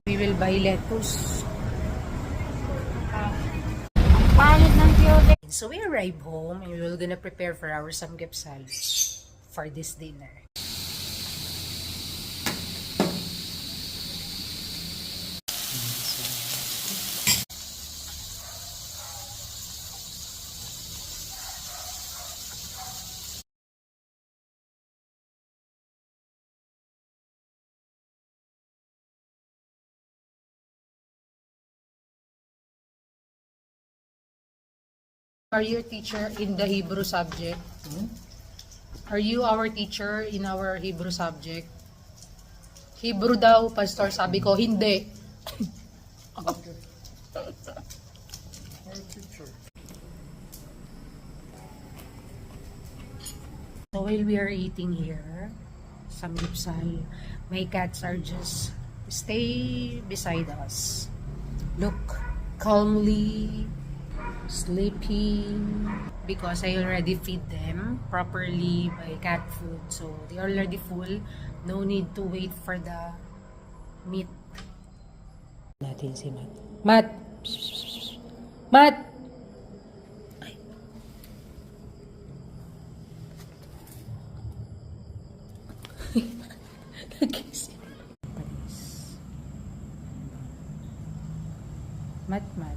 We will buy lettuce. Pangit ng tiyode. So we arrive home and we're gonna prepare for our samgyeopsal for this dinner. Are you a teacher in the Hebrew subject? Are you our teacher in our Hebrew subject? Hebrew daw, pastor. Sabi ko, hindi. So while we are eating here, samgyeopsal, my cats are just stay beside us. Look calmly, sleeping, because I already feed them properly by cat food. So they are already full. No need to wait for the meat. Natin si Matt. Matt! Matt! Ay. Nagising. Panis. Matt, Matt.